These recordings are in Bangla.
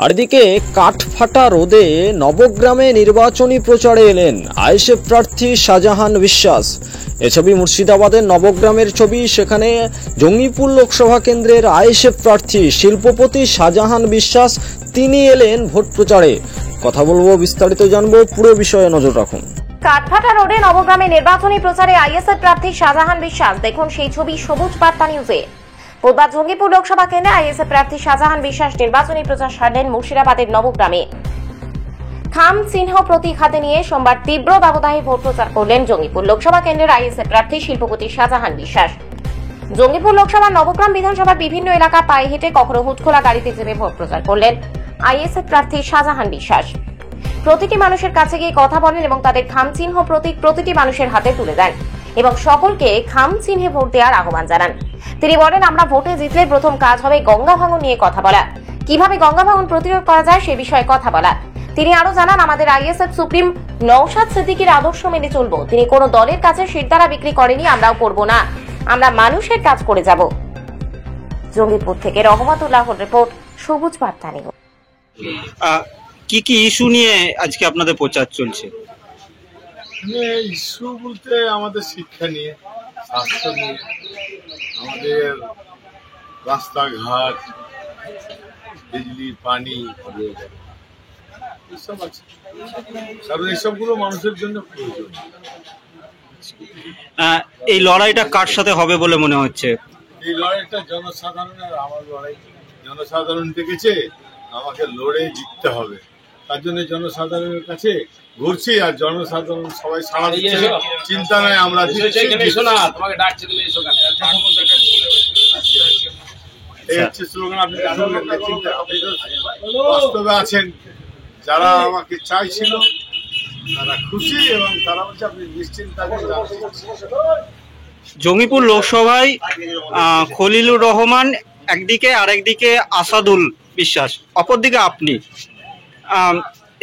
আর এদিকে কাঠফাটা রোদে নবগ্রামে নির্বাচনী প্রচারে এলেন আইএসএফ প্রার্থী শাহজাহান বিশ্বাস। এ ছবি মুর্শিদাবাদের নবগ্রামের ছবি। সেখানে জঙ্গিপুর লোকসভা কেন্দ্রের আইএসএফ প্রার্থী শিল্পপতি শাহজাহান বিশ্বাস তিনি এলেন ভোট প্রচারে। কথা বলবো, বিস্তারিত জানবো, পুরো বিষয়ে নজর রাখুন। কাঠফাটা রোডে নবগ্রামে নির্বাচনী প্রচারে আইএসএফ প্রার্থী শাহজাহান বিশ্বাস। দেখুন সেই ছবি সবুজ বার্তা নিউজে। বুধবার জঙ্গিপুর লোকসভা কেন্দ্রে আইএসএফ প্রার্থী শাহজাহান বিশ্বাস নির্বাচনী প্রচার সারলেন মুর্শিদাবাদের নবগ্রামে। খাম চিহ্ন প্রতীক হাতে নিয়ে সোমবার তীব্র ব্যবধানে ভোট প্রচার করলেন জঙ্গিপুর লোকসভা কেন্দ্রের আইএসএফ প্রার্থী শিল্পপতি শাহজাহান বিশ্বাস। জঙ্গিপুর লোকসভার নবগ্রাম বিধানসভার বিভিন্ন এলাকা পায়ে হেঁটে কখনো হুটখোলা গাড়িতে চেপে ভোট প্রচার করলেন আইএসএফ প্রার্থী শাহজাহান বিশ্বাস। প্রতিটি মানুষের কাছে গিয়ে কথা বলেন এবং তাদের খাম চিহ্ন প্রতীক প্রতিটি মানুষের হাতে তুলে দেন এবং সকলকে খাম চিহ্নে ভোট দেওয়ার আহ্বান জানান। তিনি বলেন, আমরা ভোটে জিতলে প্রথম কাজ হবে গঙ্গা ভাঙন নিয়ে কথা বলা, কিভাবে গঙ্গা ভাঙন প্রতিরোধ করা যায় সে বিষয়ে কথা বলা। তিনি আরো জানান, আমাদের আইএসএফ সুপ্রিম নওশাদ সিদ্দিকীর আদর্শ মেনে চলবো। তিনি কোনো দলের কাছে শিরদাঁড়া বিক্রি করেনি, আমরাও করব না, আমরা মানুষের কাজ করে যাব। জঙ্গিপুর থেকে রহমতুল্লাহর রিপোর্ট, সবুজ বার্তা নিউজ। কি কি ইস্যু নিয়ে আজকে আপনাদের প্রচার চলছে? ইস্যু বলতে আমাদের শিক্ষা নিয়ে, স্বাস্থ্য নিয়ে, আমাদের রাস্তাঘাট, বিজলি, পানি, এসব আছে। কারণ এসবগুলো মানুষের জন্য প্রয়োজন। এই লড়াইটা কার সাথে হবে বলে মনে হচ্ছে? এই লড়াইটা জনসাধারণের, আমার লড়াই। জনসাধারণ দেখেছে আমাকে লড়ে জিততে হবে, তার জন্য জনসাধারণের কাছে ঘুরছি। আর জনসাধারণ সবাই সাড়া দিচ্ছে, চিন্তা নাই আমরা স্লোগান। আপনি বাস্তবে আছেন, যারা আমাকে চাইছিল তারা খুশি এবং তারা বলছে আপনি নিশ্চিন্ত থাকবেন। জঙ্গিপুর লোকসভায় খলিলুর রহমান একদিকে, আর একদিকে আসাদুল বিশ্বাস, অপরদিকে আপনি।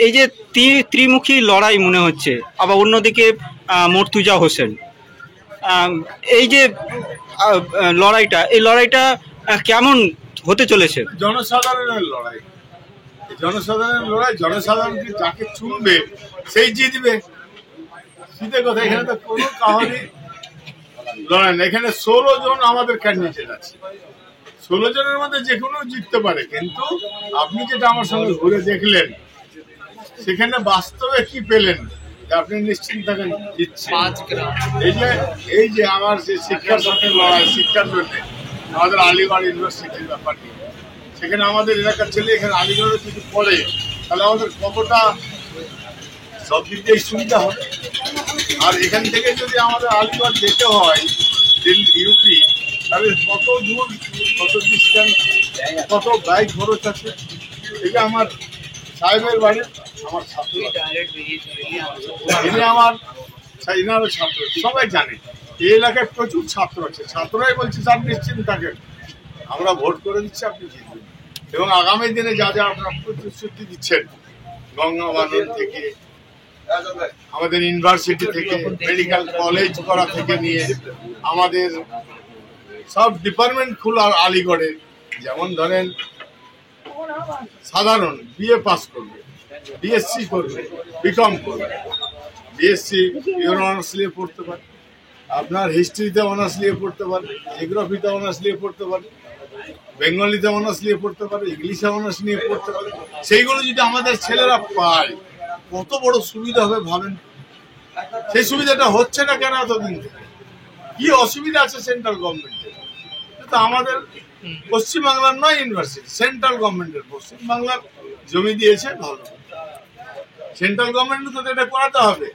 এই যে ত্রিমুখী লড়াই মনে হচ্ছে, আবার অন্যদিকে মর্তুজা হোসেন। এই যে লড়াইটা কেমন হতে চলেছে? জনসাধারণের লড়াই, জনসাধারণকে যাকে চুনবে সেই জিতবে। শীতের কথা, এখানে তো কোনো কাহানি লড়াই না। এখানে 16 জন আমাদের ক্যান্ডিডেট আছে, 16 জনের মধ্যে যে কোনো জিততে পারে। কিন্তু আপনি যেটা আমার সঙ্গে ঘুরে দেখলেন, সেখানে বাস্তবে কি পেলেন যে আপনি নিশ্চিন্ত থাকেন জিতছেন। এই যে আমার যে শিক্ষার সাথে লড়াই, শিক্ষার জন্য আমাদের আলিগড় ইউনিভার্সিটির ব্যাপার নিয়ে, সেখানে আমাদের এলাকার ছেলে এখানে আলিগড়ে যদি পড়ে তাহলে আমাদের কতটা সব দিক দিয়ে সুবিধা হবে। আর এখান থেকে যদি আমাদের আলিগড় যেতে হয় দিল্লি, ইউপি, তাহলে কত দূর, কত ডিস্টেন্স, কত ব্যয় খরচ আছে। এটা আমার সাহেবের বাড়ির আমার ছাত্র, ইনি আমার ইনারও ছাত্র, সবাই জানে। এই এলাকায় প্রচুর ছাত্র আছে, ছাত্ররাই বলছে স্যার নিশ্চিন্ত থাকেন, আমরা ভোট করে দিচ্ছি, আপনি জিতবেন। এবং আগামী দিনে যা যা আপনার প্রতিশ্রুতি দিচ্ছেন, গঙ্গা ভাঙন থেকে, আমাদের ইউনিভার্সিটি থেকে, মেডিকেল কলেজ করা থেকে নিয়ে আমাদের সব ডিপার্টমেন্ট খোলা আলিগড়ে। যেমন ধরেন সাধারণ বিএ পাস করবে, বিএসসি করবে, বিকম করবে, বিএসসি অনার্স নিয়ে পড়তে পারে, আপনার হিস্ট্রিতে অনার্স নিয়ে পড়তে পারে, জিওগ্রাফিতে অনার্স নিয়ে পড়তে পারে, বেঙ্গলিতে অনার্স নিয়ে পড়তে পারে, ইংলিশে অনার্স নিয়ে পড়তে পারে। সেইগুলো যদি আমাদের ছেলেরা পায় কত বড় সুবিধা হবে ভাবেন। সেই সুবিধাটা হচ্ছে না কেন এতদিন থেকে? কি অসুবিধা আছে সেন্ট্রাল গভর্নমেন্টের? তো আমাদের পশ্চিমবাংলার নয় ইউনিভার্সিটি, সেন্ট্রাল গভর্নমেন্টের। পশ্চিমবাংলার জমি দিয়েছে ভালো, সেন্ট্রাল গভর্নমেন্ট তো এটা করাতে হবে।